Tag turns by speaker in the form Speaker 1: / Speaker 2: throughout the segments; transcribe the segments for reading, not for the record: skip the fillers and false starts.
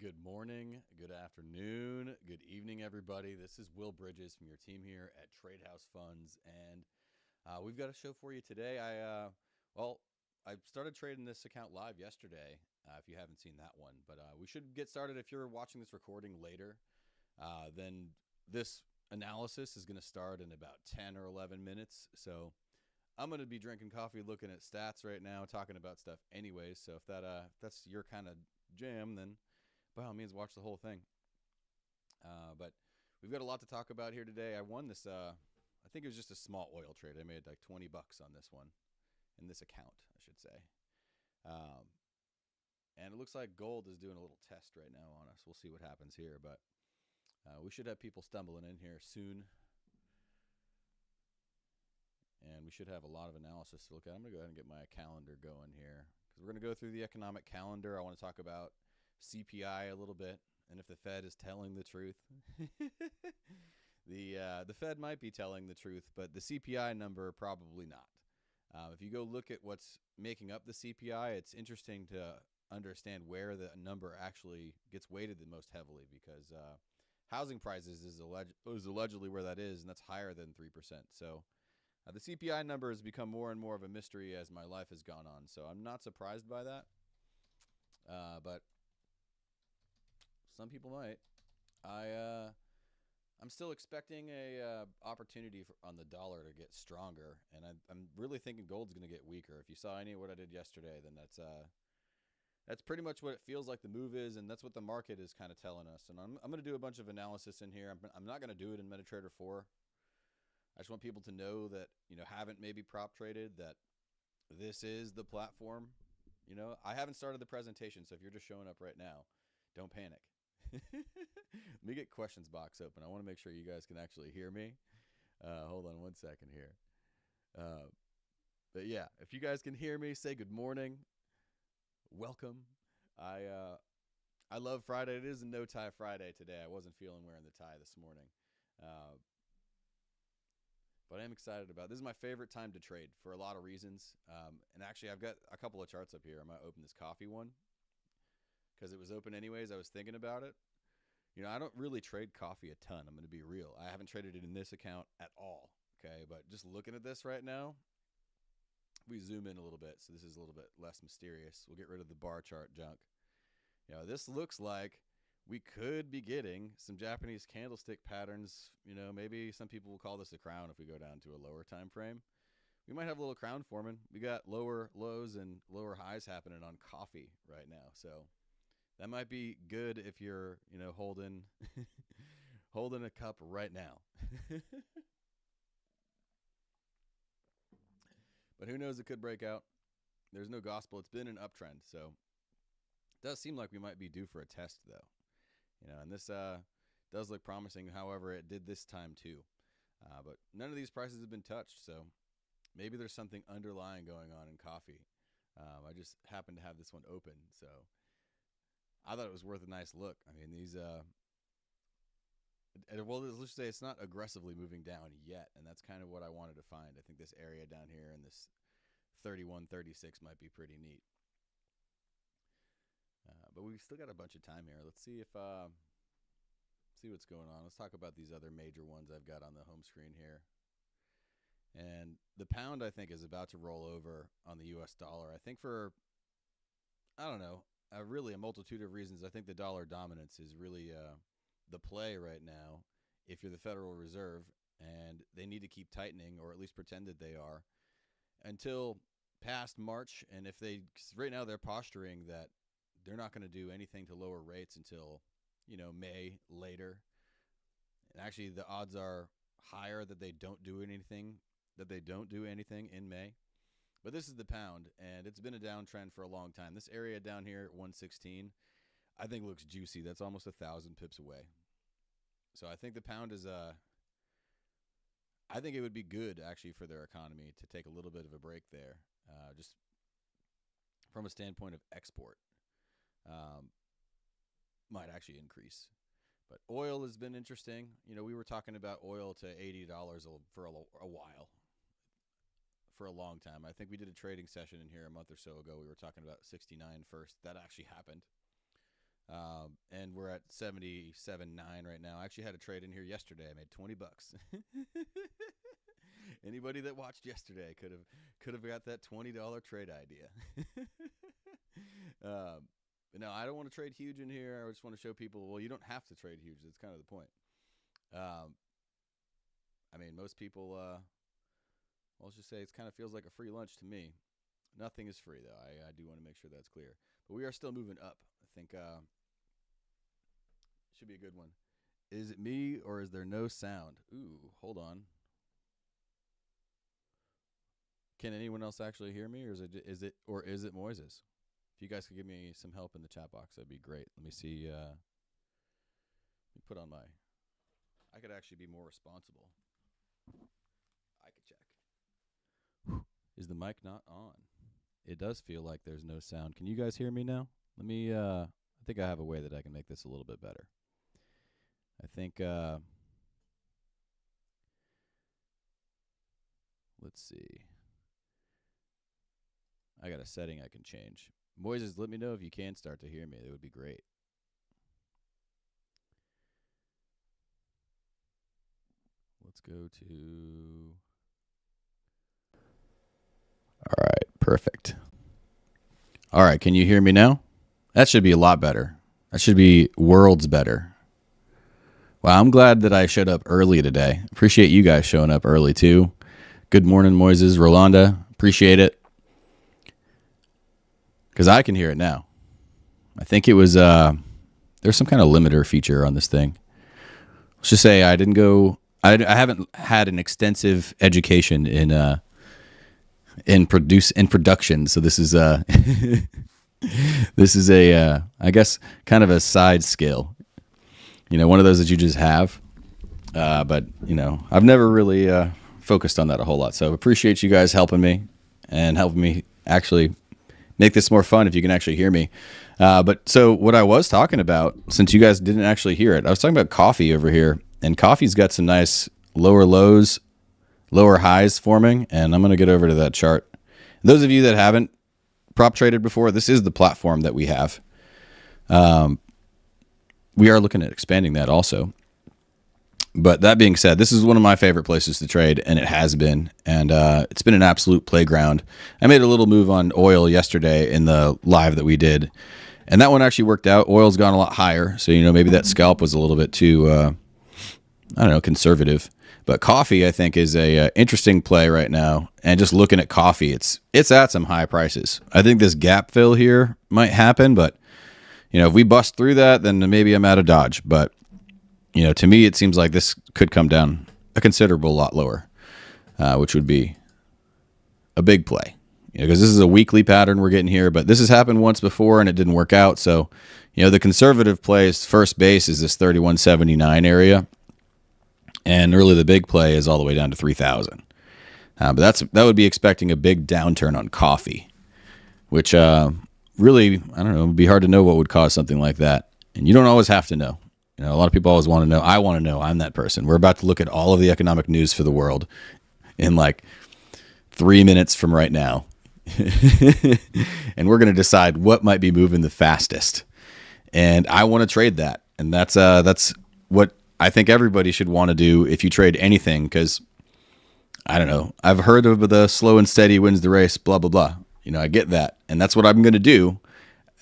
Speaker 1: Good morning, good afternoon, good evening, everybody. This is Will Bridges from your team here at Trade House Funds, and we've got a show for you today. I started trading this account live yesterday. If you haven't seen that one, but we should get started. If you're watching this recording later, then this analysis is going to start in about 10 or 11 minutes. So I'm going to be drinking coffee, looking at stats right now, talking about stuff anyways. So if that's your kind of jam, then by all means, watch the whole thing. But we've got a lot to talk about here today. I won this. I think it was just a small oil trade. I made like $20 on this one, in this account, I should say. And it looks like gold is doing a little test right now on us. We'll see what happens here, but we should have people stumbling in here soon. And we should have a lot of analysis to look at. I'm going to go ahead and get my calendar going here because we're going to go through the economic calendar. I want to talk about CPI a little bit, and if the Fed is telling the truth. The Fed might be telling the truth, but the CPI number probably not. If you go look at what's making up the CPI, it's interesting to understand where the number actually gets weighted the most heavily because housing prices is allegedly where that is, and that's higher than 3%. So the CPI number has become more and more of a mystery as my life has gone on. So I'm not surprised by that, but some people might. I'm still expecting a opportunity on the dollar to get stronger, and I'm really thinking gold's going to get weaker. If you saw any of what I did yesterday, then that's pretty much what it feels like the move is, and that's what the market is kind of telling us. And I'm going to do a bunch of analysis in here. I'm not going to do it in MetaTrader 4. I just want people to know that, haven't maybe prop traded, that this is the platform. I haven't started the presentation, so if you're just showing up right now, don't panic. Let me get questions box open. I want to make sure you guys can actually hear me. Hold on one second here. But yeah, if you guys can hear me, say good morning. Welcome. I love Friday. It is a no tie Friday today. I wasn't feeling wearing the tie this morning. But I am excited about it. This is my favorite time to trade for a lot of reasons. And actually, I've got a couple of charts up here. I'm going to open this coffee one because it was open anyways. I was thinking about it. I don't really trade coffee a ton. I'm going to be real. I haven't traded it in this account at all. Okay. But just looking at this right now, we zoom in a little bit. So this is a little bit less mysterious. We'll get rid of the bar chart junk. This looks like we could be getting some Japanese candlestick patterns. Maybe some people will call this a crown if we go down to a lower time frame. We might have a little crown forming. We got lower lows and lower highs happening on coffee right now. So that might be good if you're, holding holding a cup right now. But who knows, it could break out. There's no gospel. It's been an uptrend. So it does seem like we might be due for a test, though. And this does look promising. However, it did this time too. But none of these prices have been touched. So maybe there's something underlying going on in coffee. I just happened to have this one open. So I thought it was worth a nice look. I mean, these, let's just say it's not aggressively moving down yet. And that's kind of what I wanted to find. I think this area down here in this 31.36 might be pretty neat. But we've still got a bunch of time here. Let's see see what's going on. Let's talk about these other major ones I've got on the home screen here. And the pound, I think, is about to roll over on the U.S. dollar. I think for, I don't know, really a multitude of reasons. I think the dollar dominance is really the play right now if you're the Federal Reserve, and they need to keep tightening, or at least pretend that they are, until past March. And if cause right now they're posturing that they're not going to do anything to lower rates until, May later. And actually, the odds are higher that they don't do anything in May. But this is the pound, and it's been a downtrend for a long time. This area down here at 116, I think looks juicy. That's almost 1,000 pips away. So I think the pound is I think it would be good actually for their economy to take a little bit of a break there, just from a standpoint of export. Might actually increase. But oil has been interesting. We were talking about oil to $80 for a while, for a long time. I think we did a trading session in here a month or so ago. We were talking about 69 first. That actually happened. And we're at 77.9 right now. I actually had a trade in here yesterday. I made $20. Anybody that watched yesterday could have got that $20 trade idea. But no, I don't want to trade huge in here. I just want to show people, well, you don't have to trade huge. That's kind of the point. I mean, most people, well, let's just say it kind of feels like a free lunch to me. Nothing is free, though. I do want to make sure that's clear. But we are still moving up. I think should be a good one. Is it me or is there no sound? Ooh, hold on. Can anyone else actually hear me, or is it Moises? If you guys could give me some help in the chat box, that'd be great. Let me see. Let me put on my. I could actually be more responsible. I could check. Is the mic not on? It does feel like there's no sound. Can you guys hear me now? Let me. I think I have a way that I can make this a little bit better. I think. Let's see. I got a setting I can change. Moises, let me know if you can start to hear me. It would be great. Let's go to... All right, perfect. All right, can you hear me now? That should be a lot better. That should be worlds better. Wow, I'm glad that I showed up early today. Appreciate you guys showing up early, too. Good morning, Moises, Rolanda. Appreciate it. Because I can hear it now. I think it was, there's some kind of limiter feature on this thing. Let's just say I haven't had an extensive education in production. So this is, this is I guess, kind of a side skill. You know, one of those that you just have. But, you know, I've never really focused on that a whole lot. So appreciate you guys helping me and helping me actually make this more fun if you can actually hear me. But so what I was talking about, since you guys didn't actually hear it, I was talking about coffee over here. And coffee's got some nice lower lows, lower highs forming. And I'm going to get over to that chart. Those of you that haven't prop traded before, this is the platform that we have. We are looking at expanding that also. But that being said, this is one of my favorite places to trade, and it has been. And it's been an absolute playground. I made a little move on oil yesterday in the live that we did. And that one actually worked out. Oil's gone a lot higher. So, you know, maybe that scalp was a little bit too, I don't know, conservative. But coffee, I think, is a interesting play right now. And just looking at coffee, it's at some high prices. I think this gap fill here might happen. But, you know, if we bust through that, then maybe I'm out of Dodge. But, you know, to me, it seems like this could come down a considerable lot lower, which would be a big play. You know, because this is a weekly pattern we're getting here, but this has happened once before and it didn't work out. So, you know, the conservative plays first base is this 3179 area, and really the big play is all the way down to 3,000. But that would be expecting a big downturn on coffee, which really, I don't know, it would be hard to know what would cause something like that. And you don't always have to know. You know, a lot of people always want to know. I want to know. I'm that person. We're about to look at all of the economic news for the world in like 3 minutes from right now. And we're going to decide what might be moving the fastest. And I want to trade that. And that's what I think everybody should want to do if you trade anything, because I don't know. I've heard of the slow and steady wins the race, blah, blah, blah. You know, I get that. And that's what I'm going to do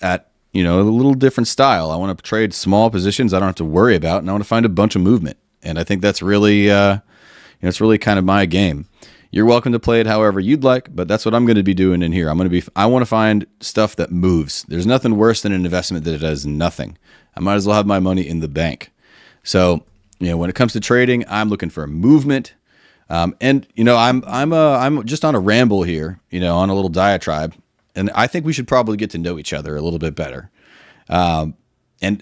Speaker 1: at, you know, a little different style. I want to trade small positions I don't have to worry about, and I want to find a bunch of movement. And I think that's really, you know, it's really kind of my game. You're welcome to play it however you'd like, but that's what I'm going to be doing in here. I want to find stuff that moves. There's nothing worse than an investment that does nothing. I might as well have my money in the bank. So, you know, when it comes to trading, I'm looking for movement. And you know, I'm just on a ramble here, you know, on a little diatribe. And I think we should probably get to know each other a little bit better. And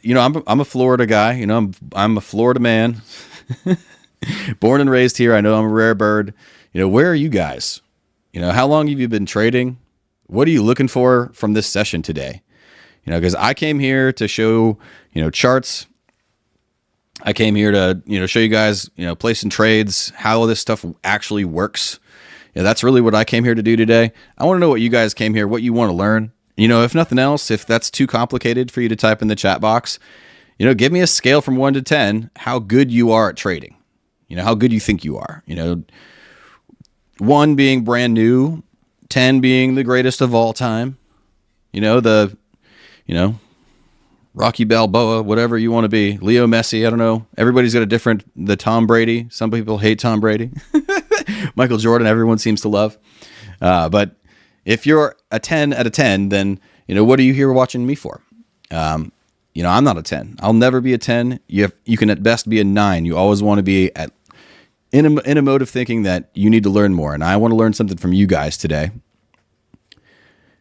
Speaker 1: you know, I'm a Florida guy. You know, I'm a Florida man, born and raised here. I know I'm a rare bird. You know, where are you guys? You know, how long have you been trading? What are you looking for from this session today? You know, because I came here to show, you know, charts. I came here to, you know, show you guys, you know, placing trades, how this stuff actually works. Yeah, that's really what I came here to do today. I want to know what you guys came here, what you want to learn. if nothing else, if that's too complicated for you to type in the chat box, give me a scale from 1 to 10, how good you are at trading, how good you think you are, 1 being brand new, 10 being the greatest of all time, Rocky Balboa, whatever you want to be, Leo Messi, I don't know. Everybody's got the Tom Brady. Some people hate Tom Brady. Michael Jordan, everyone seems to love. But if you're a 10 out of 10, then, what are you here watching me for? I'm not a 10. I'll never be a 10. You can at best be a 9. You always want to be in a mode of thinking that you need to learn more. And I want to learn something from you guys today.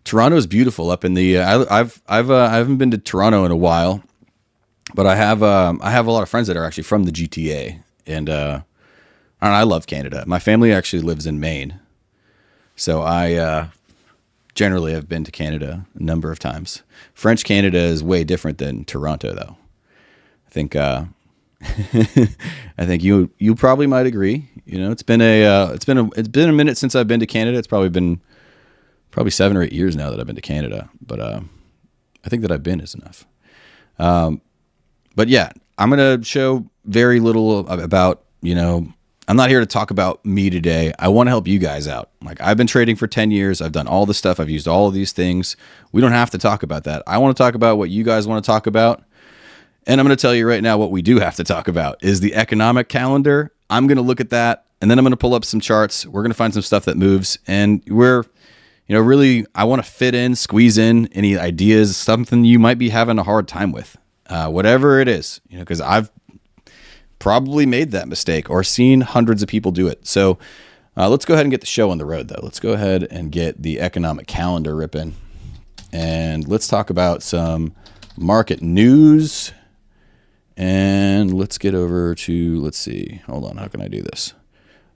Speaker 1: Toronto is beautiful up in the. I haven't been to Toronto in a while, but I have a lot of friends that are actually from the GTA, and I love Canada. My family actually lives in Maine, so I generally have been to Canada a number of times. French Canada is way different than Toronto, though. I think I think you probably might agree. It's been a minute since I've been to Canada. It's probably been 7 or 8 years now that I've been to Canada, but I think that I've been is enough. But yeah, I'm going to show very little about, I'm not here to talk about me today. I want to help you guys out. Like, I've been trading for 10 years. I've done all this stuff. I've used all of these things. We don't have to talk about that. I want to talk about what you guys want to talk about. And I'm going to tell you right now what we do have to talk about is the economic calendar. I'm going to look at that, and then I'm going to pull up some charts. We're going to find some stuff that moves, and really, I want to squeeze in any ideas, something you might be having a hard time with, whatever it is, because I've probably made that mistake or seen hundreds of people do it. So let's go ahead and get the show on the road, though. Let's go ahead and get the economic calendar ripping, and let's talk about some market news. And let's get over to, let's see. Hold on. How can I do this?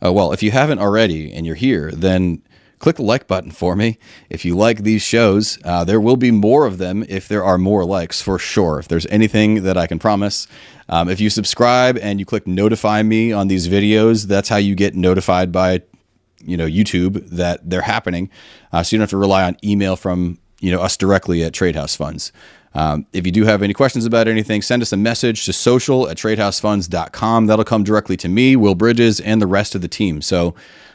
Speaker 1: Oh, well, if you haven't already and you're here, then click the like button for me. If you like these shows, there will be more of them if there are more likes, for sure. If there's anything that I can promise. If you subscribe and you click notify me on these videos, that's how you get notified by YouTube that they're happening. So you don't have to rely on email from us directly at Trade House Funds. If you do have any questions about anything, send us a message to social@tradehousefunds.com. That'll come directly to me, Will Bridges, and the rest of the team. So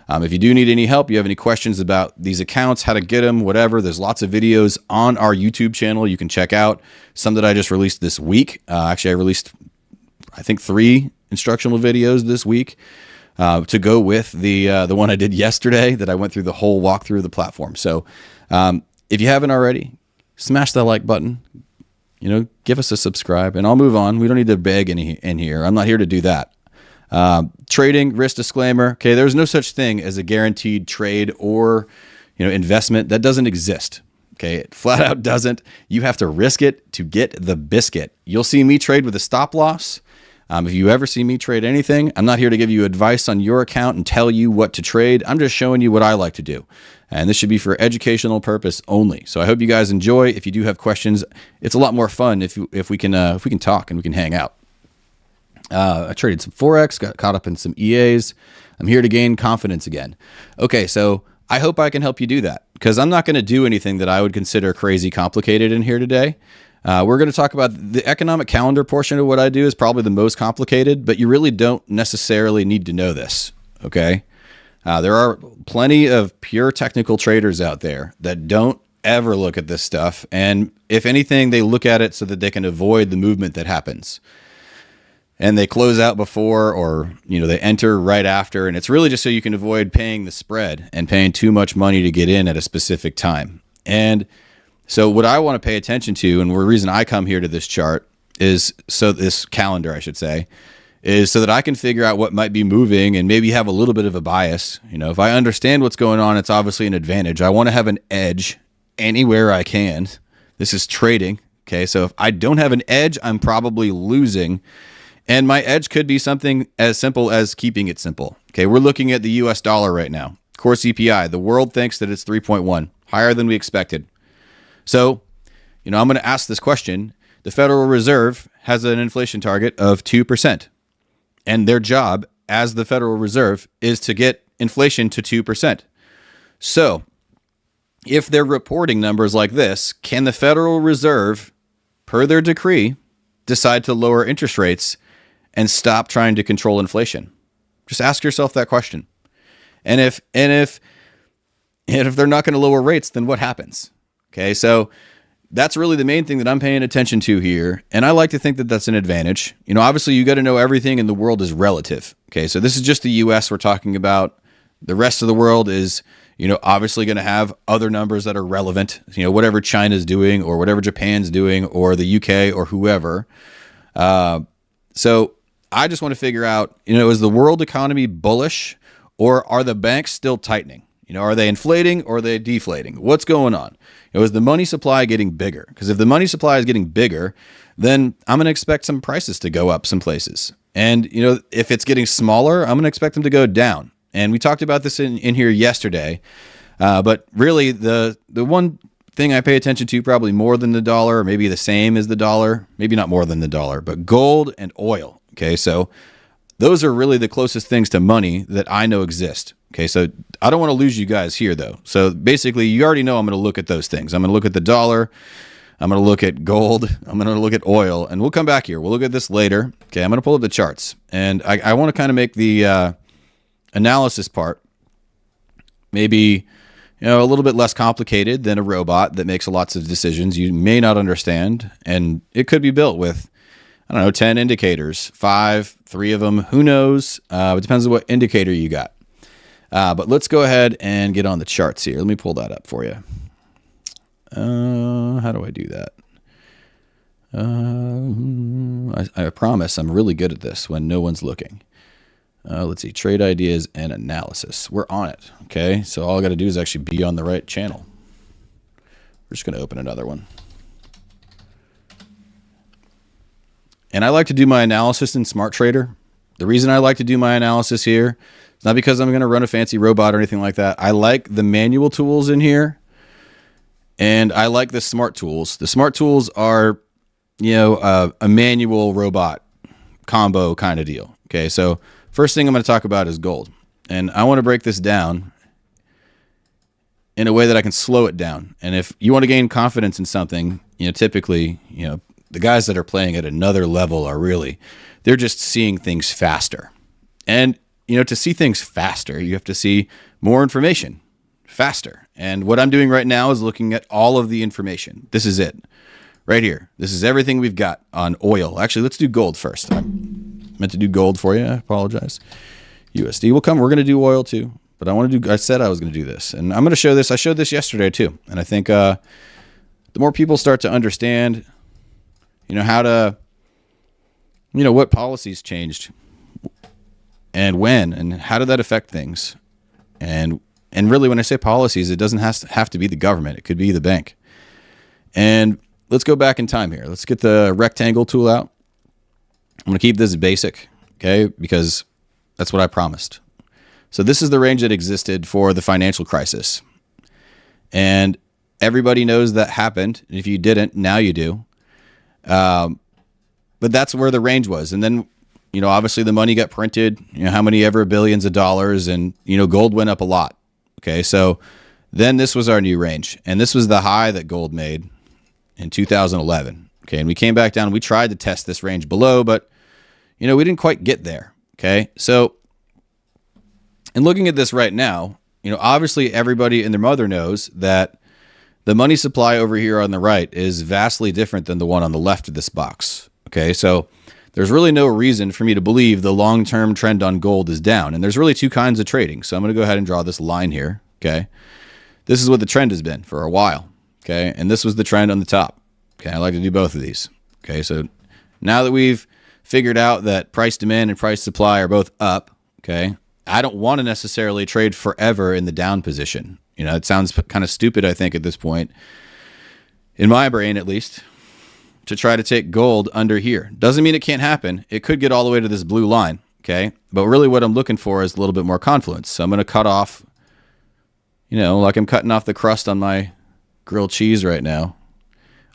Speaker 1: if you do need any help, you have any questions about these accounts, how to get them, whatever, there's lots of videos on our YouTube channel you can check out. Some that I just released this week. Actually, I released, I think, 3 instructional videos this week to go with the one I did yesterday that I went through the whole walkthrough of the platform. So if you haven't already, smash that like button. Give us a subscribe, and I'll move on. We don't need to beg in here. I'm not here to do that. Trading, risk disclaimer. Okay, there's no such thing as a guaranteed trade or investment. That doesn't exist. Okay, it flat out doesn't. You have to risk it to get the biscuit. You'll see me trade with a stop loss. If you ever see me trade anything, I'm not here to give you advice on your account and tell you what to trade. I'm just showing you what I like to do. And this should be for educational purpose only. So I hope you guys enjoy. If you do have questions, it's a lot more fun if we can talk and we can hang out. I traded some Forex, got caught up in some EAs. I'm here to gain confidence again. Okay, so I hope I can help you do that, because I'm not going to do anything that I would consider crazy complicated in here today. We're going to talk about the economic calendar portion of what I do is probably the most complicated, but you really don't necessarily need to know this, okay? There are plenty of pure technical traders out there that don't ever look at this stuff, and if anything, they look at it so that they can avoid the movement that happens. And they close out before, or they enter right after, and it's really just so you can avoid paying the spread and paying too much money to get in at a specific time. And so what I want to pay attention to, and the reason I come here to this chart this calendar, I should say, is so that I can figure out what might be moving and maybe have a little bit of a bias. If I understand what's going on, it's obviously an advantage. I want to have an edge anywhere I can. This is trading. Okay. So if I don't have an edge, I'm probably losing. And my edge could be something as simple as keeping it simple. Okay, we're looking at the US dollar right now. Core CPI, the world thinks that it's 3.1, higher than we expected. So, I'm going to ask this question. The Federal Reserve has an inflation target of 2%. And their job as the Federal Reserve is to get inflation to 2%. So, if they're reporting numbers like this, can the Federal Reserve, per their decree, decide to lower interest rates and stop trying to control inflation? Just ask yourself that question. And if they're not going to lower rates, then what happens? Okay, so that's really the main thing that I'm paying attention to here. And I like to think that that's an advantage. You know, obviously you got to know everything in the world is relative. Okay, so this is just the US we're talking about. The rest of the world is, you know, obviously going to have other numbers that are relevant, you know, whatever China's doing or whatever Japan's doing or the UK or whoever. So I just want to figure out, you know, is the world economy bullish or are the banks still tightening? You know, are they inflating or are they deflating? What's going on? You know, is the money supply getting bigger? Because if the money supply is getting bigger, then I'm going to expect some prices to go up some places. And, you know, if it's getting smaller, I'm going to expect them to go down. And we talked about this in here yesterday. But really, the one thing I pay attention to probably more than the dollar, or maybe the same as the dollar, maybe not more than the dollar, but gold and oil. Okay, so those are really the closest things to money that I know exist. Okay, so I don't want to lose you guys here, though. So basically, you already know I'm going to look at those things. I'm going to look at the dollar. I'm going to look at gold. I'm going to look at oil. And we'll come back here. We'll look at this later. Okay, I'm going to pull up the charts. And I want to kind of make the analysis part maybe, you know, a little bit less complicated than a robot that makes lots of decisions you may not understand. And it could be built with, I don't know, 10 indicators, 3 of them, who knows? It depends on what indicator you got. But let's go ahead and get on the charts here. Let me pull that up for you. How do I do that? I promise I'm really good at this when no one's looking. Let's see, trade ideas and analysis. We're on it, okay? So all I got to do is actually be on the right channel. We're just going to open another one. And I like to do my analysis in Smart Trader. The reason I like to do my analysis here is not because I'm going to run a fancy robot or anything like that. I like the manual tools in here, and I like the smart tools. The smart tools are, you know, a manual robot combo kind of deal. Okay, so first thing I'm going to talk about is gold. And I want to break this down in a way that I can slow it down. And if you want to gain confidence in something, you know, typically, you know, the guys that are playing at another level are really, they're just seeing things faster. And, you know, to see things faster, you have to see more information faster. And what I'm doing right now is looking at all of the information. This is it right here. This is everything we've got on oil. Actually, let's do gold first. I meant to do gold for you. I apologize. USD will come. We're going to do oil too, but I said I was going to do this, and I'm going to show this. I showed this yesterday too. And I think, the more people start to understand, you know, how to, you know, what policies changed and when, and how did that affect things? And really, when I say policies, it doesn't have to be the government. It could be the bank. And let's go back in time here. Let's get the rectangle tool out. I'm going to keep this basic, okay, because that's what I promised. So this is the range that existed for the financial crisis. And everybody knows that happened. If you didn't, now you do. But that's where the range was. And then, you know, obviously the money got printed, you know, how many ever billions of dollars, and, you know, gold went up a lot. Okay, so then this was our new range. And this was the high that gold made in 2011. Okay, and we came back down. We tried to test this range below, but, you know, we didn't quite get there. Okay, so in looking at this right now, you know, obviously everybody and their mother knows that the money supply over here on the right is vastly different than the one on the left of this box. Okay, so there's really no reason for me to believe the long-term trend on gold is down. And there's really two kinds of trading. So I'm going to go ahead and draw this line here. Okay, this is what the trend has been for a while. Okay, and this was the trend on the top. Okay, I like to do both of these. Okay, so now that we've figured out that price demand and price supply are both up, okay, I don't want to necessarily trade forever in the down position. You know, it sounds kind of stupid, I think, at this point, in my brain at least, to try to take gold under here. Doesn't mean it can't happen. It could get all the way to this blue line, okay? But really what I'm looking for is a little bit more confluence. So I'm going to cut off, you know, like I'm cutting off the crust on my grilled cheese right now.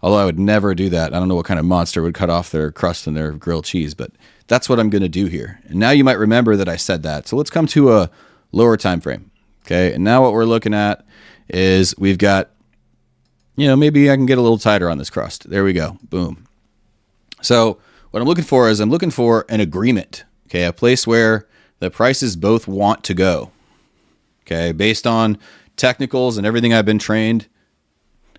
Speaker 1: Although I would never do that. I don't know what kind of monster would cut off their crust on their grilled cheese, but that's what I'm going to do here. And now you might remember that I said that. So let's come to a lower time frame. Okay, and now what we're looking at is we've got, maybe I can get a little tighter on this crust. There we go. Boom. So what I'm looking for is I'm looking for an agreement, okay, a place where the prices both want to go, okay, based on technicals and everything I've been trained.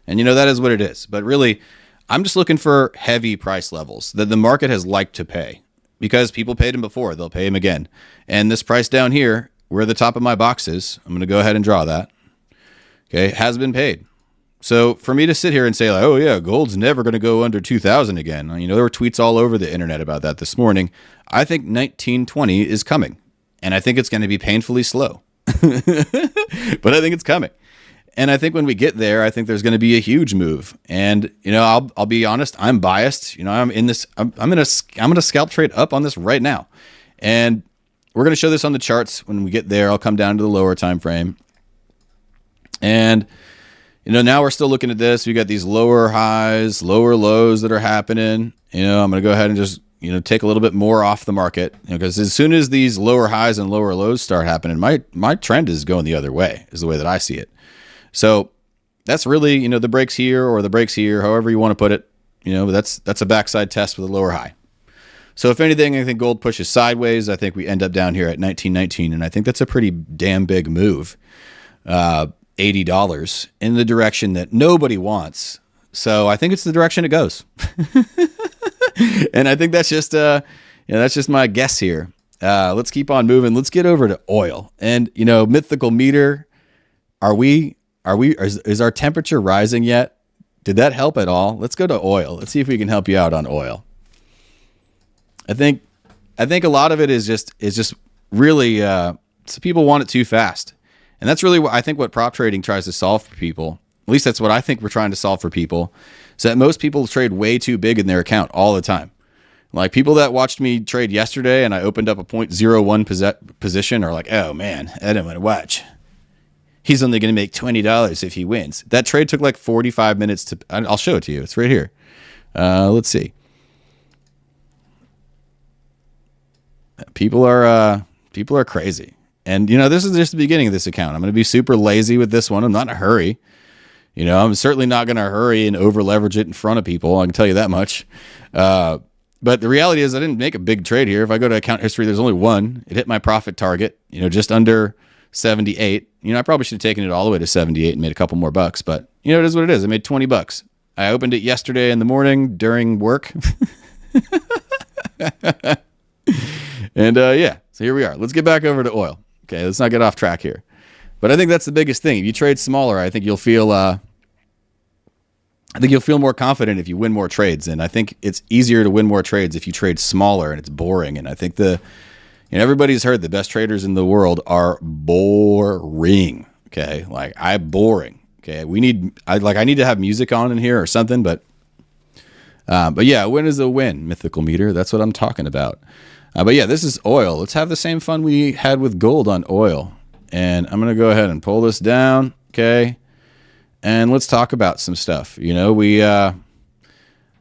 Speaker 1: And, that is what it is. But really, I'm just looking for heavy price levels that the market has liked to pay because people paid them before. They'll pay them again. And this price down here, where the top of my box is, I'm going to go ahead and draw that, okay, has been paid. So for me to sit here and say, like, oh, yeah, gold's never going to go under 2,000 again. There were tweets all over the internet about that this morning. I think 1920 is coming, and I think it's going to be painfully slow. But I think it's coming. And I think when we get there, I think there's going to be a huge move. And, I'll be honest, I'm biased. I'm in this, I'm going to scalp trade up on this right now. And we're going to show this on the charts when we get there. I'll come down to the lower time frame. And, now we're still looking at this. We got these lower highs, lower lows that are happening. I'm going to go ahead and just, take a little bit more off the market, because as soon as these lower highs and lower lows start happening, my trend is going the other way, is the way that I see it. So that's really, the breaks here or the breaks here, however you want to put it, that's a backside test with a lower high. So if anything, I think gold pushes sideways. I think we end up down here at 1919, and I think that's a pretty damn big move. $80 in the direction that nobody wants. So I think it's the direction it goes. And I think that's just that's just my guess here. Let's keep on moving. Let's get over to oil. And mythical meter, is our temperature rising yet? Did that help at all? Let's go to oil. Let's see if we can help you out on oil. I think a lot of it is just really so people want it too fast. And that's really what prop trading tries to solve for people. At least that's what I think we're trying to solve for people. Is that most people trade way too big in their account all the time. Like people that watched me trade yesterday and I opened up a 0.01 position are like, oh man, I don't want to watch. He's only going to make $20 if he wins. That trade took like 45 minutes to, I'll show it to you. It's right here. Let's see. People are crazy. And, this is just the beginning of this account. I'm going to be super lazy with this one. I'm not in a hurry. I'm certainly not going to hurry and over leverage it in front of people. I can tell you that much. But the reality is I didn't make a big trade here. If I go to account history, there's only one. It hit my profit target, just under 78. I probably should have taken it all the way to 78 and made a couple more bucks. But, it is what it is. I made 20 bucks. I opened it yesterday in the morning during work. And, so here we are. Let's get back over to oil. Okay, let's not get off track here. But I think that's the biggest thing. If you trade smaller, I think you'll feel more confident if you win more trades. And I think it's easier to win more trades if you trade smaller and it's boring. And I think everybody's heard the best traders in the world are boring. Okay, boring. Okay, I need to have music on in here or something. But yeah, a win is a win. Mythical meter. That's what I'm talking about. But yeah, this is oil. Let's have the same fun we had with gold on oil. And I'm going to go ahead and pull this down. Okay. And let's talk about some stuff. We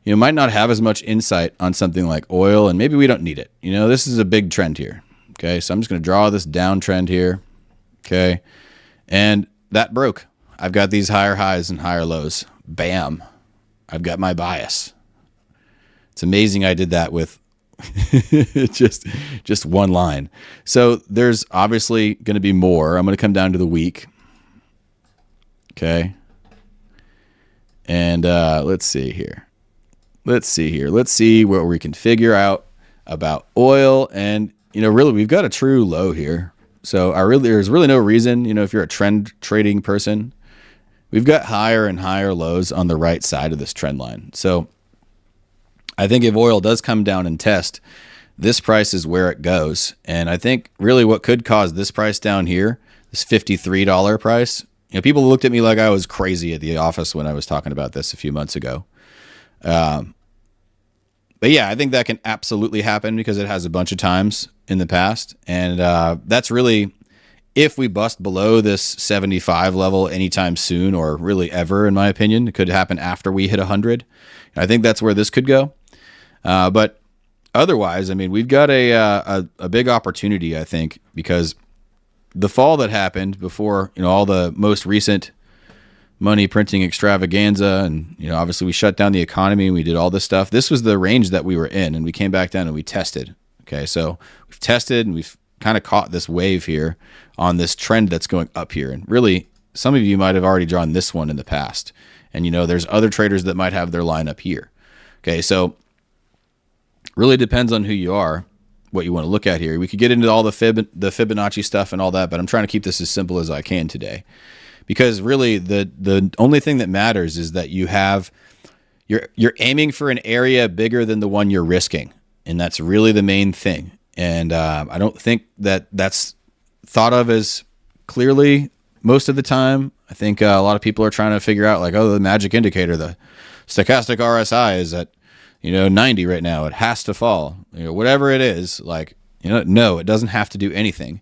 Speaker 1: might not have as much insight on something like oil, and maybe we don't need it. This is a big trend here. Okay. So I'm just going to draw this downtrend here. Okay. And that broke. I've got these higher highs and higher lows. Bam. I've got my bias. It's amazing I did that with just one line. So there's obviously going to be more. I'm going to come down to the week. Okay. And let's see here. Let's see what we can figure out about oil. And, really, we've got a true low here. So there's really no reason, if you're a trend trading person, we've got higher and higher lows on the right side of this trend line. So I think if oil does come down and test, this price is where it goes. And I think really what could cause this price down here, this $53 price, people looked at me like I was crazy at the office when I was talking about this a few months ago. But yeah, I think that can absolutely happen because it has a bunch of times in the past. And that's really, if we bust below this 75 level anytime soon, or really ever, in my opinion, it could happen after we hit 100. I think that's where this could go. But otherwise, we've got a big opportunity, I think, because the fall that happened before, all the most recent money printing extravaganza, and obviously we shut down the economy and we did all this stuff. This was the range that we were in, and we came back down and we tested. Okay, so we've tested and we've kind of caught this wave here on this trend that's going up here. And really, some of you might have already drawn this one in the past, and there's other traders that might have their line up here. Okay, so really depends on who you are, what you want to look at here. We could get into all the Fibonacci stuff and all that, but I'm trying to keep this as simple as I can today, because really the only thing that matters is that you're aiming for an area bigger than the one you're risking, and that's really the main thing. And I don't think that that's thought of as clearly most of the time. I think a lot of people are trying to figure out like, oh, the magic indicator, the stochastic RSI is at 90 right now. It has to fall. Whatever it is, like, no, it doesn't have to do anything.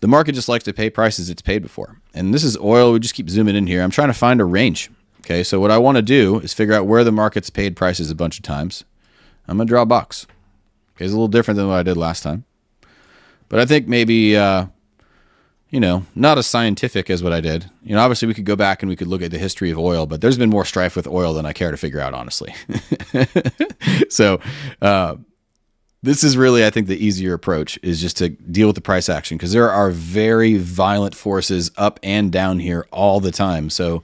Speaker 1: The market just likes to pay prices it's paid before. And this is oil. We just keep zooming in here. I'm trying to find a range. Okay, so what I want to do is figure out where the market's paid prices a bunch of times. I'm going to draw a box. Okay, it's a little different than what I did last time. But I think maybe, not as scientific as what I did. Obviously we could go back and we could look at the history of oil, but there's been more strife with oil than I care to figure out, honestly. So this is really, I think, the easier approach is just to deal with the price action, because there are very violent forces up and down here all the time. So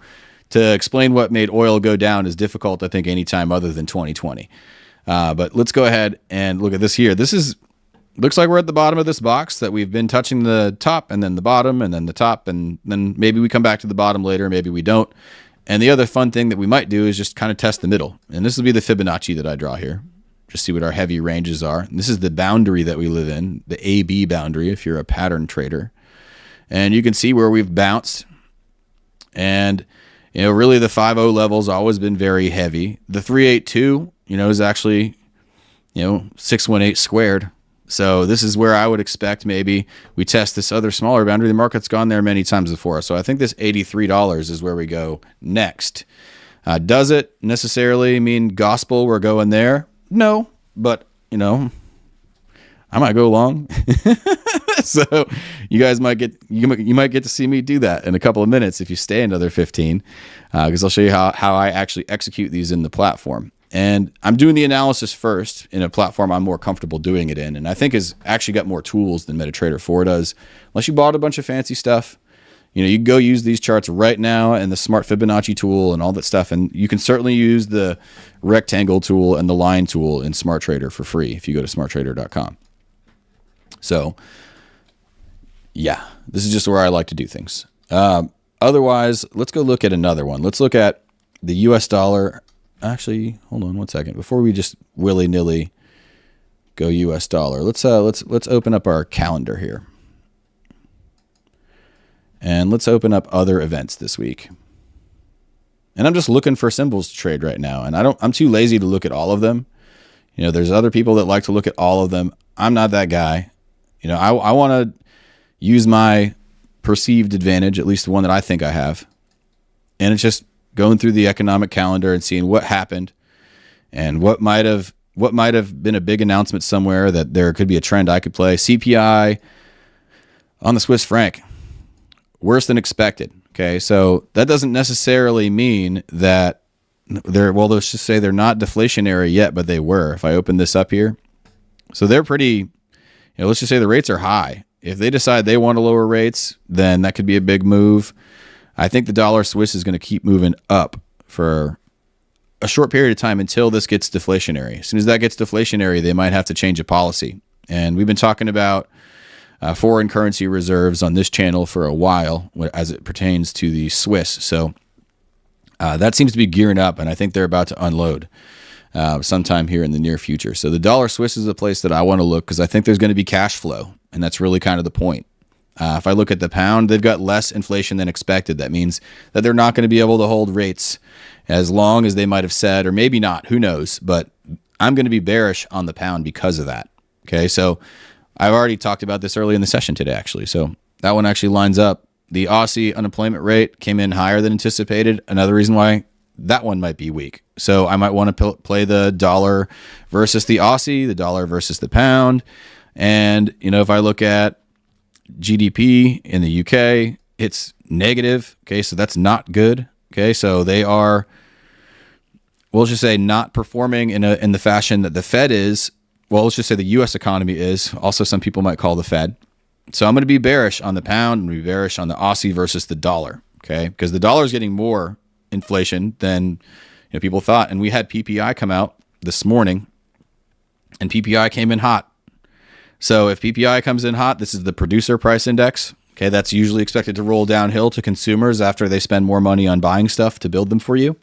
Speaker 1: to explain what made oil go down is difficult, I think, any time other than 2020. But let's go ahead and look at this here. Looks like we're at the bottom of this box, that we've been touching the top and then the bottom and then the top, and then maybe we come back to the bottom later, maybe we don't. And the other fun thing that we might do is just kind of test the middle. And this will be the Fibonacci that I draw here. Just see what our heavy ranges are. And this is the boundary that we live in, the AB boundary if you're a pattern trader. And you can see where we've bounced. And, really the 5.0 level's always been very heavy. The 382, is actually, 618 squared. So this is where I would expect maybe we test this other smaller boundary. The market's gone there many times before. So I think this $83 is where we go next. Does it necessarily mean gospel we're going there? No, but, I might go long. So you guys might get to see me do that in a couple of minutes if you stay another 15, because I'll show you how I actually execute these in the platform. And I'm doing the analysis first in a platform I'm more comfortable doing it in, and I think has actually got more tools than MetaTrader 4 does. Unless you bought a bunch of fancy stuff, you can go use these charts right now and the Smart Fibonacci tool and all that stuff. And you can certainly use the rectangle tool and the line tool in SmartTrader for free if you go to smarttrader.com. So yeah, this is just where I like to do things. Otherwise, let's go look at another one. Let's look at the US dollar. Actually, hold on one second. Before we just willy-nilly go US dollar, let's open up our calendar here. And let's open up other events this week. And I'm just looking for symbols to trade right now. And I'm too lazy to look at all of them. There's other people that like to look at all of them. I'm not that guy. I want to use my perceived advantage, at least the one that I think I have. And it's just going through the economic calendar and seeing what happened and what might have been a big announcement somewhere that there could be a trend I could play. CPI on the Swiss franc, worse than expected. Okay, so that doesn't necessarily mean that let's just say they're not deflationary yet, but they were. If I open this up here, so they're pretty, let's just say the rates are high. If they decide they want to lower rates, then that could be a big move. I think the dollar Swiss is going to keep moving up for a short period of time until this gets deflationary. As soon as that gets deflationary, they might have to change a policy. And we've been talking about foreign currency reserves on this channel for a while as it pertains to the Swiss. So that seems to be gearing up, and I think they're about to unload sometime here in the near future. So the dollar Swiss is a place that I want to look because I think there's going to be cash flow, and that's really kind of the point. If I look at the pound, they've got less inflation than expected. That means that they're not going to be able to hold rates as long as they might have said, or maybe not, who knows, but I'm going to be bearish on the pound because of that. Okay, so I've already talked about this early in the session today, actually. So that one actually lines up. The Aussie unemployment rate came in higher than anticipated. Another reason why that one might be weak. So I might want to play the dollar versus the Aussie, the dollar versus the pound. And, if I look at GDP in the UK, it's negative. Okay, so that's not good. Okay, so they are, we'll just say, not performing in the fashion that the Fed is. Well, let's just say the U.S. economy is. Also, some people might call the Fed. So I'm going to be bearish on the pound. I'm going to be bearish on the Aussie versus the dollar. Okay, because the dollar is getting more inflation than people thought. And we had PPI come out this morning, and PPI came in hot. So if PPI comes in hot, this is the producer price index. Okay, that's usually expected to roll downhill to consumers after they spend more money on buying stuff to build them for you.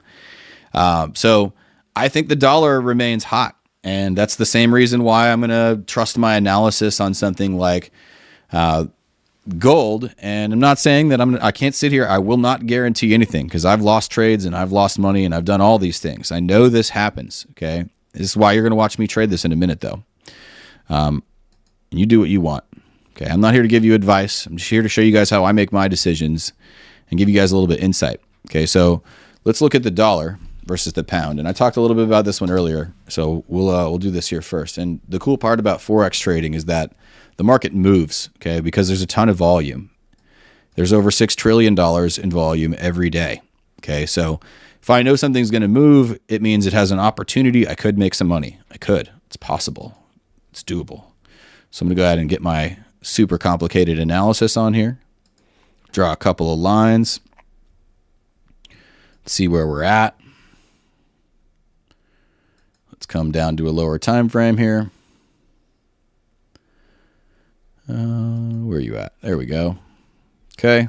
Speaker 1: So I think the dollar remains hot, and that's the same reason why I'm going to trust my analysis on something like gold. And I'm not saying that I can't sit here. I will not guarantee anything because I've lost trades and I've lost money and I've done all these things. I know this happens. Okay, this is why you're going to watch me trade this in a minute, though. You do what you want. Okay, I'm not here to give you advice. I'm just here to show you guys how I make my decisions and give you guys a little bit of insight. Okay, so let's look at the dollar versus the pound. And I talked a little bit about this one earlier, so we'll do this here first. And the cool part about Forex trading is that the market moves, okay, because there's a ton of volume. There's over $6 trillion in volume every day. Okay, so if I know something's going to move, it means it has an opportunity. I could make some money. I could. It's possible. It's doable. So I'm going to go ahead and get my super complicated analysis on here. Draw a couple of lines. See where we're at. Let's come down to a lower time frame here. Where are you at? There we go. Okay.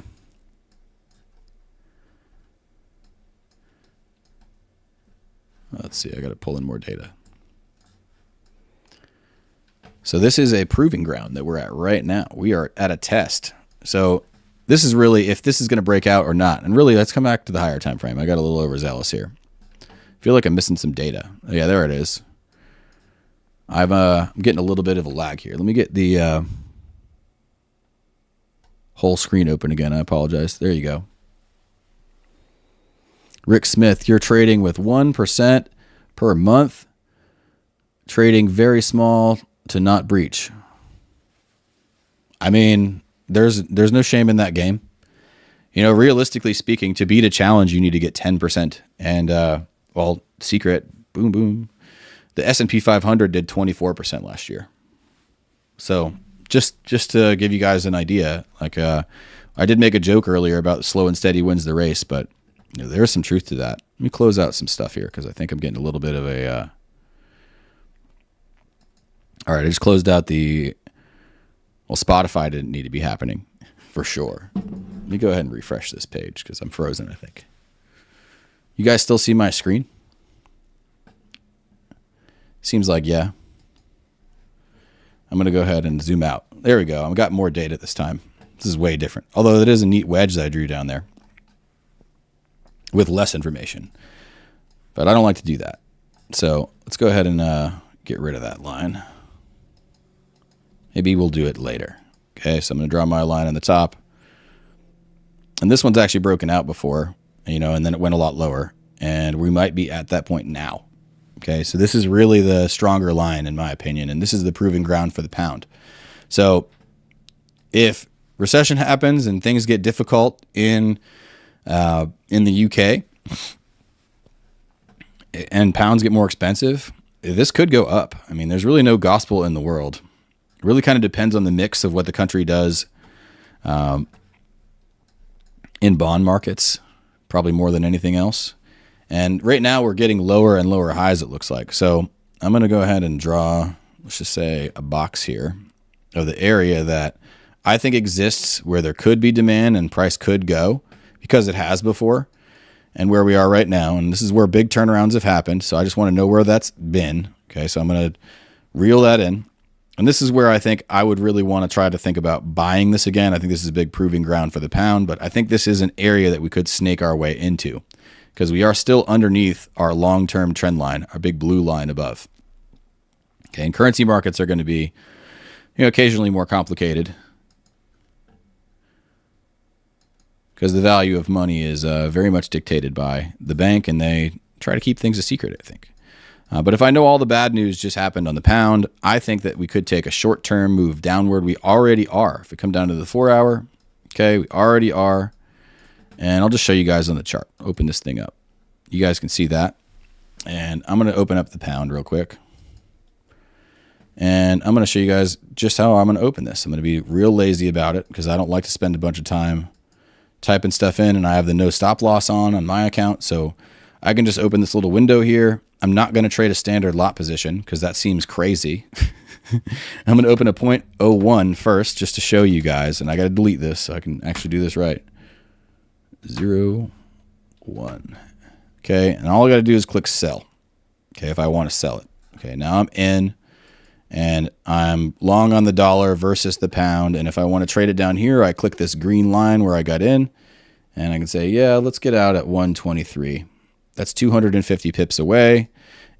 Speaker 1: Let's see. I got to pull in more data. So this is a proving ground that we're at right now. We are at a test. So this is really if this is going to break out or not. And really, let's come back to the higher time frame. I got a little overzealous here. I feel like I'm missing some data. Yeah, there it is. I'm getting a little bit of a lag here. Let me get the whole screen open again. I apologize. There you go. Rick Smith, you're trading with 1% per month. Trading very small to not breach. I mean, there's no shame in that game. Realistically speaking, to beat a challenge, you need to get 10%. And, secret, boom, boom. The S&P 500 did 24% last year. So just to give you guys an idea, I did make a joke earlier about slow and steady wins the race, but there's some truth to that. Let me close out some stuff here because I think I'm getting a little bit of a... All right, I just closed out Spotify didn't need to be happening for sure. Let me go ahead and refresh this page because I'm frozen, I think. You guys still see my screen? Seems like, yeah. I'm going to go ahead and zoom out. There we go. I've got more data this time. This is way different. Although it is a neat wedge that I drew down there with less information. But I don't like to do that. So let's go ahead and get rid of that line. Maybe we'll do it later. Okay, so I'm going to draw my line on the top. And this one's actually broken out before, and then it went a lot lower. And we might be at that point now. Okay, so this is really the stronger line in my opinion, and this is the proving ground for the pound. So if recession happens and things get difficult in the UK and pounds get more expensive, this could go up. I mean, there's really no gospel in the world. It really kind of depends on the mix of what the country does in bond markets, probably more than anything else. And right now we're getting lower and lower highs, it looks like. So I'm going to go ahead and draw, let's just say, a box here of the area that I think exists where there could be demand and price could go, because it has before, and where we are right now. And this is where big turnarounds have happened. So I just want to know where that's been. Okay, so I'm going to reel that in. And this is where I think I would really want to try to think about buying this again. I think this is a big proving ground for the pound, but I think this is an area that we could snake our way into because we are still underneath our long-term trend line, our big blue line above. Okay, and currency markets are going to be, occasionally more complicated because the value of money is very much dictated by the bank, and they try to keep things a secret, I think. But if I know all the bad news just happened on the pound, I think that we could take a short-term move downward. We already are. If we come down to the 4-hour, okay, we already are And I'll just show you guys on the chart. Open this thing up. You guys can see that. And I'm going to open up the pound real quick. And I'm going to show you guys just how I'm going to open this. I'm going to be real lazy about it because I don't like to spend a bunch of time typing stuff in, and I have the no stop loss on my account. So I can just open this little window here. I'm not going to trade a standard lot position because that seems crazy. I'm going to open a 0.01 first just to show you guys. And I got to delete this so I can actually do this right. 0, 1. Okay. And all I got to do is click sell. Okay. If I want to sell it. Okay. Now I'm in. And I'm long on the dollar versus the pound. And if I want to trade it down here, I click this green line where I got in. And I can say, yeah, let's get out at 123. That's 250 pips away.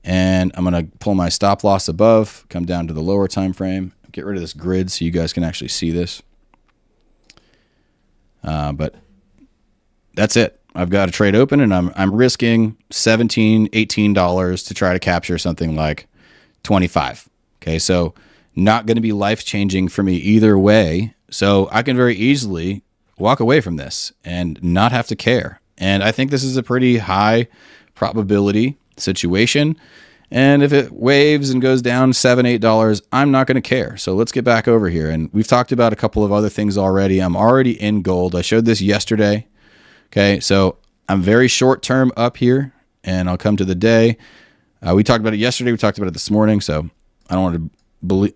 Speaker 1: And I'm going to pull my stop loss above, come down to the lower time frame, get rid of this grid so you guys can actually see this. But that's it. I've got a trade open, and I'm risking $17, $18 to try to capture something like 25. Okay, so not going to be life-changing for me either way. So I can very easily walk away from this and not have to care. And I think this is a pretty high probability situation. And if it waves and goes down $7, $8, I'm not going to care. So let's get back over here. And we've talked about a couple of other things already. I'm already in gold. I showed this yesterday. Okay, so I'm very short-term up here, and I'll come to the day. We talked about it yesterday. We talked about it this morning. So I don't want to believe,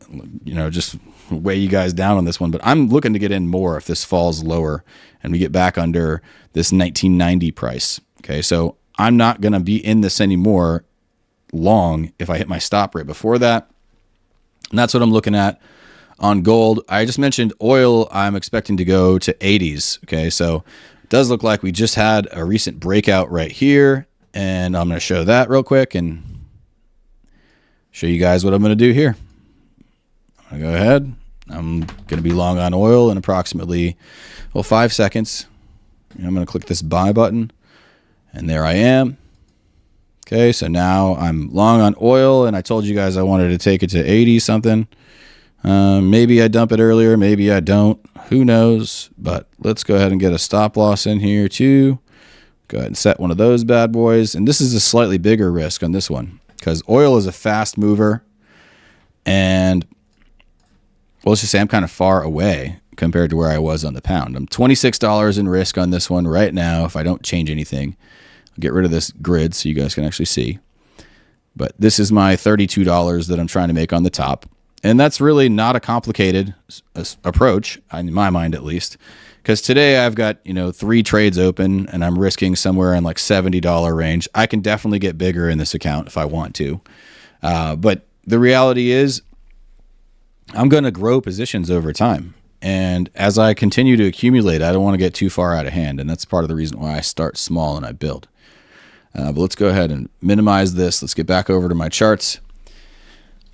Speaker 1: just weigh you guys down on this one, but I'm looking to get in more if this falls lower and we get back under this 1990 price. Okay, so I'm not going to be in this anymore long if I hit my stop right before that. And that's what I'm looking at on gold. I just mentioned oil. I'm expecting to go to 80s. Okay, so it does look like we just had a recent breakout right here, and I'm going to show that real quick and show you guys what I'm going to do here. I'm going to go ahead. I'm going to be long on oil in approximately 5 seconds. I'm going to click this buy button, and there I am. Okay, so now I'm long on oil, and I told you guys I wanted to take it to 80 something. Maybe I dump it earlier, maybe I don't. Who knows? But let's go ahead and get a stop loss in here too. Go ahead and set one of those bad boys. And this is a slightly bigger risk on this one because oil is a fast mover, and well, let's just say I'm kind of far away compared to where I was on the pound. I'm $26 in risk on this one right now if I don't change anything. I'll get rid of this grid so you guys can actually see. But this is my $32 that I'm trying to make on the top. And that's really not a complicated approach, in my mind at least, because today I've got 3 trades open and I'm risking somewhere in like $70 range. I can definitely get bigger in this account if I want to. But the reality is I'm going to grow positions over time. And as I continue to accumulate, I don't want to get too far out of hand. And that's part of the reason why I start small and I build. But let's go ahead and minimize this. Let's get back over to my charts.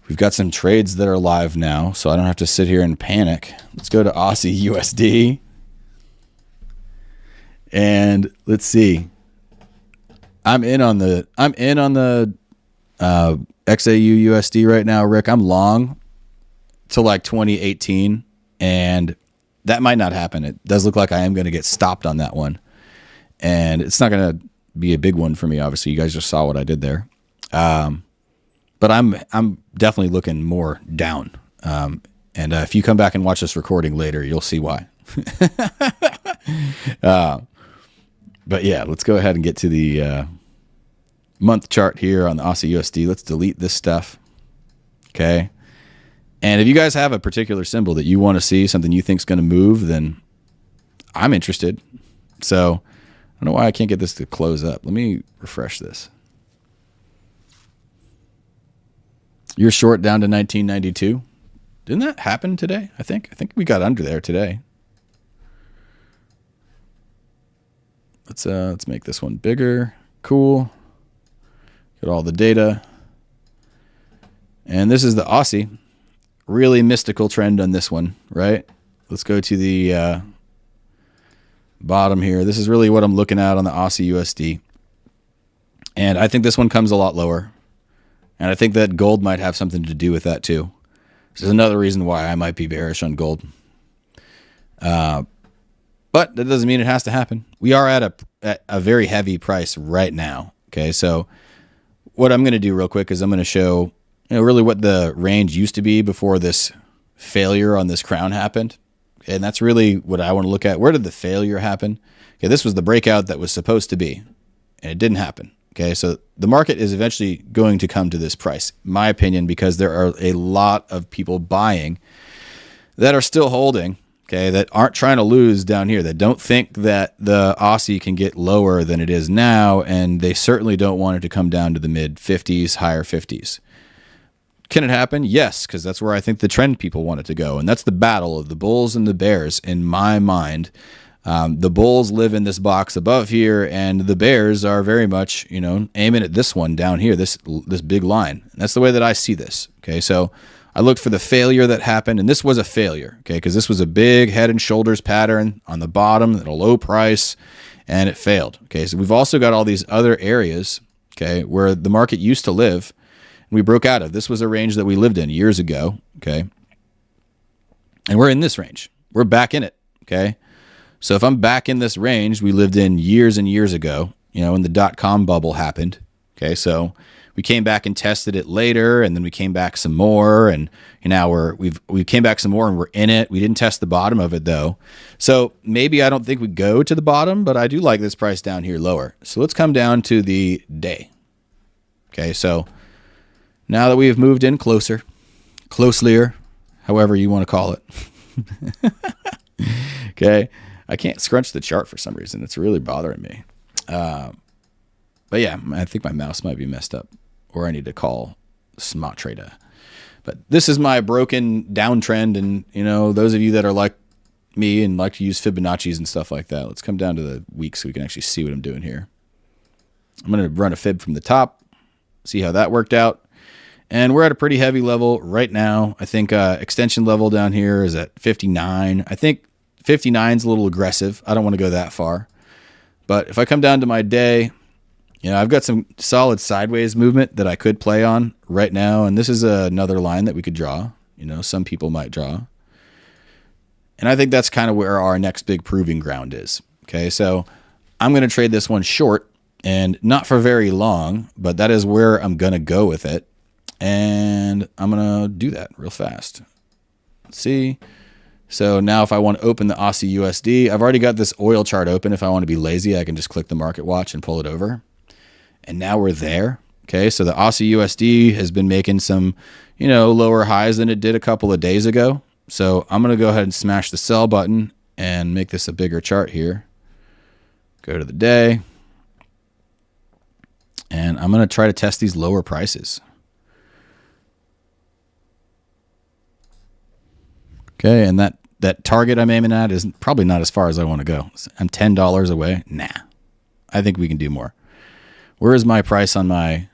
Speaker 1: We've got some trades that are live now, so I don't have to sit here and panic. Let's go to Aussie USD. And let's see. I'm in on the XAU USD right now, Rick. I'm long to like 2018, and that might not happen. It does look like I am going to get stopped on that one, and it's not going to be a big one for me. Obviously, you guys just saw what I did there. But I'm definitely looking more down. And if you come back and watch this recording later, you'll see why. But yeah, let's go ahead and get to the month chart here on the Aussie USD. Let's delete this stuff. Okay. And if you guys have a particular symbol that you want to see, something you think is going to move, then I'm interested. So I don't know why I can't get this to close up. Let me refresh this. You're short down to 1992. Didn't that happen today? I think we got under there today. Let's make this one bigger. Cool. Get all the data. And this is the Aussie. Really mystical trend on this one, right? Let's go to the bottom here. This is really what I'm looking at on the Aussie USD. And I think this one comes a lot lower. And I think that gold might have something to do with that too. This is another reason why I might be bearish on gold. But that doesn't mean it has to happen. We are at a very heavy price right now. Okay, so what I'm going to do real quick is I'm going to show really what the range used to be before this failure on this crown happened. And that's really what I want to look at. Where did the failure happen? Okay, this was the breakout that was supposed to be, and it didn't happen. Okay, so the market is eventually going to come to this price, in my opinion, because there are a lot of people buying that are still holding, okay, that aren't trying to lose down here, that don't think that the Aussie can get lower than it is now, and they certainly don't want it to come down to the mid 50s, higher 50s. Can it happen? Yes, because that's where I think the trend people want it to go, and that's the battle of the bulls and the bears in my mind. The bulls live in this box above here, and the bears are very much, aiming at this one down here, this big line. And that's the way that I see this. Okay, so I looked for the failure that happened, and this was a failure. Okay, because this was a big head and shoulders pattern on the bottom at a low price, and it failed. Okay, so we've also got all these other areas, okay, where the market used to live, and we broke out of. This was a range that we lived in years ago. Okay, and we're in this range. We're back in it. Okay. So if I'm back in this range we lived in years and years ago, when the dot-com bubble happened, okay, so we came back and tested it later, and then we came back some more, and now we came back some more, and we're in it. We didn't test the bottom of it though, so maybe I don't think we go to the bottom, but I do like this price down here lower. So let's come down to the day. Okay, so now that we have moved in closely, however you want to call it, okay. I can't scrunch the chart for some reason. It's really bothering me. But yeah, I think my mouse might be messed up, or I need to call Smart Trader. But this is my broken downtrend, and those of you that are like me and like to use Fibonacci's and stuff like that, let's come down to the week so we can actually see what I'm doing here. I'm going to run a fib from the top, see how that worked out. And we're at a pretty heavy level right now. I think extension level down here is at 59. I think 59 is a little aggressive. I don't want to go that far. But if I come down to my day, I've got some solid sideways movement that I could play on right now. And this is another line that we could draw. Some people might draw. And I think that's kind of where our next big proving ground is. Okay, so I'm going to trade this one short, and not for very long, but that is where I'm going to go with it. And I'm going to do that real fast. Let's see. So now if I want to open the Aussie USD, I've already got this oil chart open. If I want to be lazy, I can just click the market watch and pull it over. And now we're there. Okay, so the Aussie USD has been making some, lower highs than it did a couple of days ago. So I'm going to go ahead and smash the sell button and make this a bigger chart here. Go to the day. And I'm going to try to test these lower prices. Okay, and that target I'm aiming at is probably not as far as I want to go. I'm $10 away. Nah, I think we can do more. Where is my price on my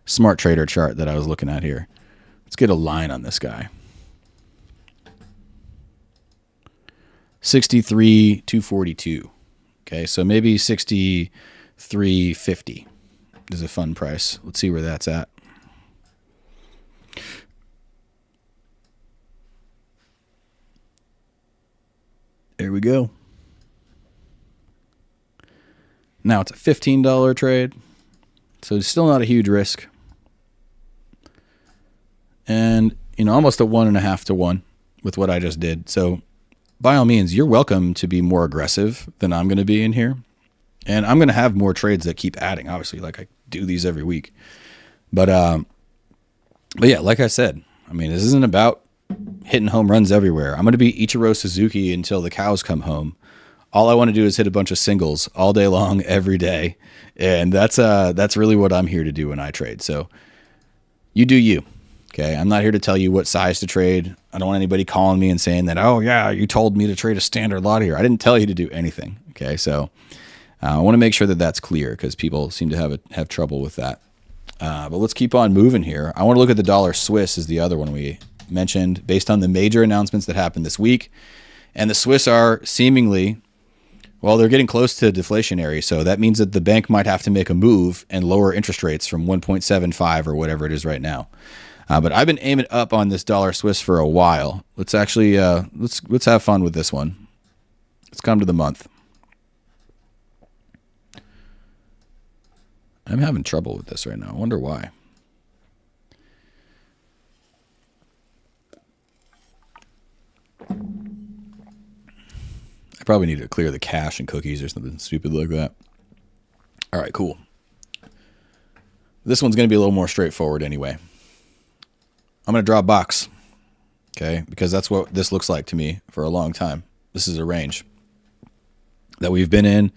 Speaker 1: Smart Trader chart that I was looking at here? Let's get a line on this guy. 63,242. Okay, so maybe 63.50 is a fun price. Let's see where that's at. There we go. Now it's a $15 trade, so it's still not a huge risk. And, almost a 1.5 to 1 with what I just did. So by all means, you're welcome to be more aggressive than I'm going to be in here. And I'm going to have more trades that keep adding, obviously, like I do these every week. But yeah, like I said, this isn't about hitting home runs everywhere. I'm going to be Ichiro Suzuki until the cows come home. All I want to do is hit a bunch of singles all day long, every day. And that's really what I'm here to do when I trade. So you do you. Okay. I'm not here to tell you what size to trade. I don't want anybody calling me and saying that, oh yeah, you told me to trade a standard lot here. I didn't tell you to do anything. Okay. So I want to make sure that that's clear, because people seem to have trouble with that. But let's keep on moving here. I want to look at the dollar Swiss is the other one we mentioned based on the major announcements that happened this week. And the Swiss are seemingly, well, they're getting close to deflationary. So that means that the bank might have to make a move and lower interest rates from 1.75 or whatever it is right now. But I've been aiming up on this dollar Swiss for a while. Let's actually, let's have fun with this one. Let's come to the month. I'm having trouble with this right now. I wonder why. I probably need to clear the cache and cookies or something stupid like that. All right, cool. This one's going to be a little more straightforward anyway. I'm going to draw a box, okay, because that's what this looks like to me for a long time. This is a range that we've been in.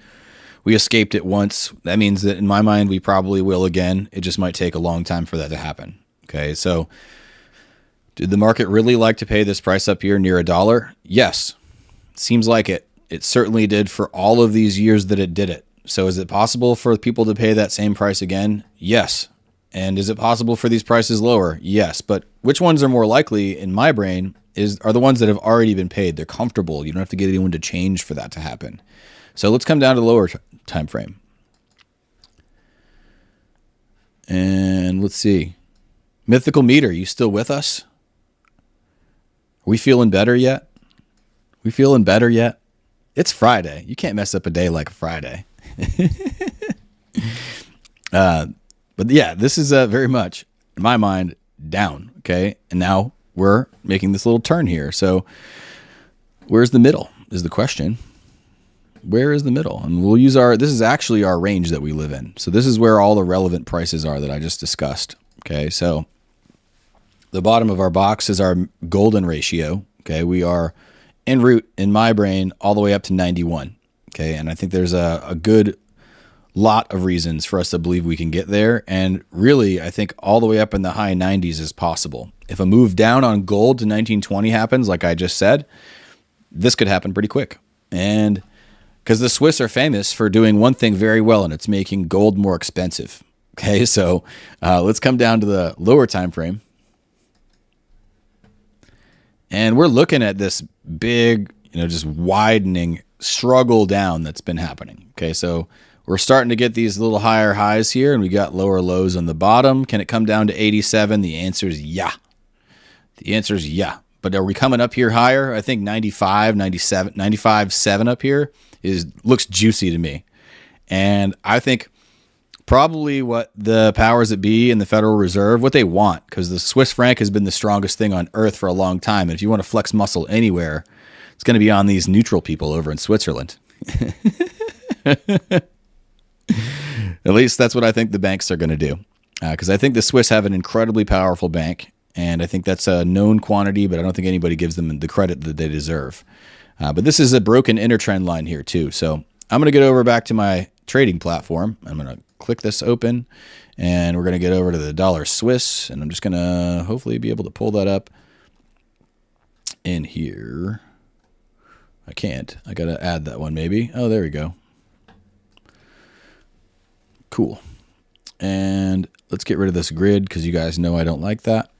Speaker 1: We escaped it once. That means that in my mind, we probably will again. It just might take a long time for that to happen. Okay, so did the market really like to pay this price up here near $1? Yes, seems like it. It certainly did for all of these years that it did it. So is it possible for people to pay that same price again? Yes. And is it possible for these prices lower? Yes. But which ones are more likely in my brain are the ones that have already been paid. They're comfortable. You don't have to get anyone to change for that to happen. So let's come down to the lower time frame. And let's see. Mythical Meter, you still with us? Are we feeling better yet? We feeling better yet? It's Friday. You can't mess up a day like a Friday. But yeah, this is very much, in my mind, down. Okay. And now we're making this little turn here. So where's the middle is the question. Where is the middle? And we'll use this is actually our range that we live in. So this is where all the relevant prices are that I just discussed. Okay. So the bottom of our box is our golden ratio. Okay. We are en route in my brain all the way up to 91. Okay. And I think there's a good lot of reasons for us to believe we can get there. And really, I think all the way up in the high 90s is possible. If a move down on gold to 1920 happens, like I just said, this could happen pretty quick. And because the Swiss are famous for doing one thing very well, and it's making gold more expensive. Okay, so let's come down to the lower time frame. And we're looking at this big, just widening struggle down that's been happening. Okay, so we're starting to get these little higher highs here, and we got lower lows on the bottom. Can it come down to 87? The answer is yeah. The answer is yeah. But are we coming up here higher? I think 95, 97, 95.7 up here looks juicy to me. And I think probably what the powers that be in the Federal Reserve, what they want, because the Swiss franc has been the strongest thing on earth for a long time. And if you want to flex muscle anywhere, it's going to be on these neutral people over in Switzerland. At least that's what I think the banks are going to do. Because I think the Swiss have an incredibly powerful bank. And I think that's a known quantity, but I don't think anybody gives them the credit that they deserve. But this is a broken intertrend line here too. So I'm going to get over back to my trading platform. I'm going to click this open, and we're going to get over to the dollar Swiss. And I'm just going to hopefully be able to pull that up in here. I can't. I got to add that one maybe. Oh, there we go. Cool. And let's get rid of this grid because you guys know I don't like that.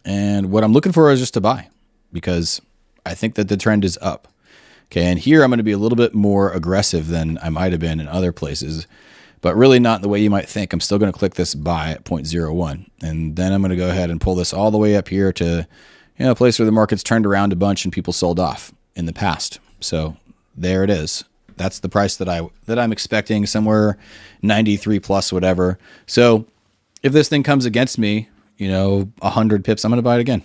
Speaker 1: And what I'm looking for is just to buy, because I think that the trend is up. Okay, and here I'm going to be a little bit more aggressive than I might have been in other places, but really not in the way you might think. I'm still going to click this buy at 0.01, and then I'm going to go ahead and pull this all the way up here to a place where the market's turned around a bunch and people sold off in the past. So there it is. That's the price that I'm expecting, somewhere 93 plus whatever. So if this thing comes against me, 100 pips, I'm going to buy it again,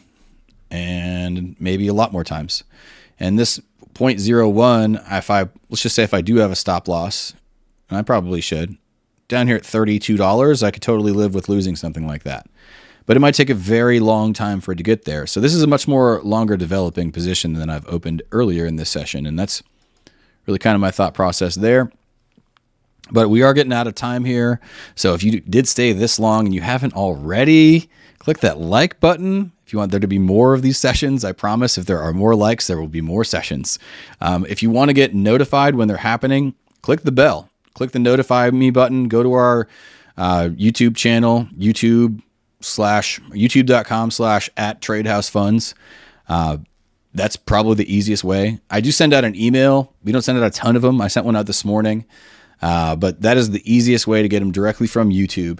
Speaker 1: and maybe a lot more times. And this 0.01, let's just say if I do have a stop loss, and I probably should, down here at $32, I could totally live with losing something like that. But it might take a very long time for it to get there. So this is a much more longer developing position than I've opened earlier in this session, and that's really kind of my thought process there. But we are getting out of time here. So if you did stay this long and you haven't already, click that like button. If you want there to be more of these sessions, I promise if there are more likes, there will be more sessions. If you want to get notified when they're happening, click the bell. Click the notify me button. Go to our YouTube channel, youtube.com/@tradehousefunds. That's probably the easiest way. I do send out an email. We don't send out a ton of them. I sent one out this morning. But that is the easiest way to get them directly from YouTube.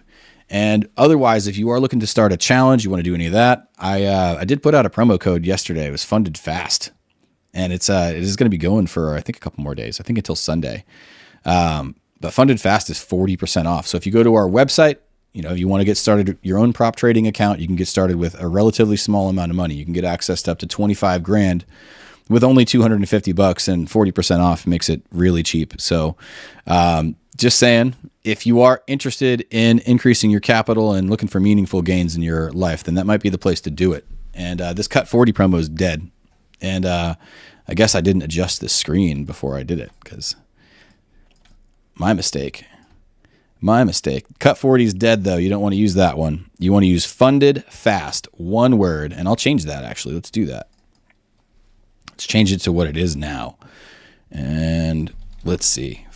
Speaker 1: And otherwise, if you are looking to start a challenge, you want to do any of that, I did put out a promo code yesterday. It was funded fast. and it is going to be going for, I think, a couple more days. I think until Sunday. But Funded Fast is 40% off. So if you go to our website, if you want to get started your own prop trading account, you can get started with a relatively small amount of money. You can get access to up to 25 grand with only $250, and 40% off makes it really cheap. So, just saying, if you are interested in increasing your capital and looking for meaningful gains in your life, then that might be the place to do it. And this Cut 40 promo is dead. And I guess I didn't adjust the screen before I did it, because my mistake. Cut 40 is dead, though. You don't want to use that one. You want to use Funded Fast, one word. And I'll change that, actually. Let's do that. Let's change it to what it is now. And let's see.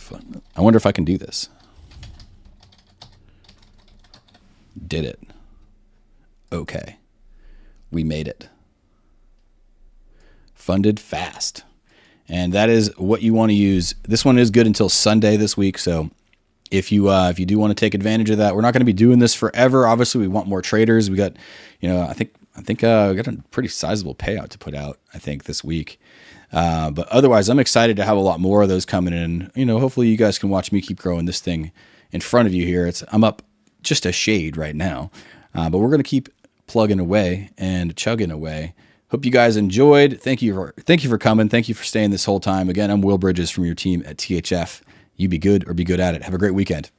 Speaker 1: I wonder if I can do this. Did it. Okay. We made it. Funded Fast. And that is what you want to use. This one is good until Sunday this week. So if you do want to take advantage of that, we're not going to be doing this forever. Obviously, we want more traders. We got, I think we got a pretty sizable payout to put out, I think, this week. But otherwise, I'm excited to have a lot more of those coming in. Hopefully you guys can watch me keep growing this thing in front of you here. I'm up just a shade right now, but we're going to keep plugging away and chugging away. Hope you guys enjoyed. Thank you for coming. Thank you for staying this whole time. Again, I'm Will Bridges from your team at THF. You be good or be good at it. Have a great weekend.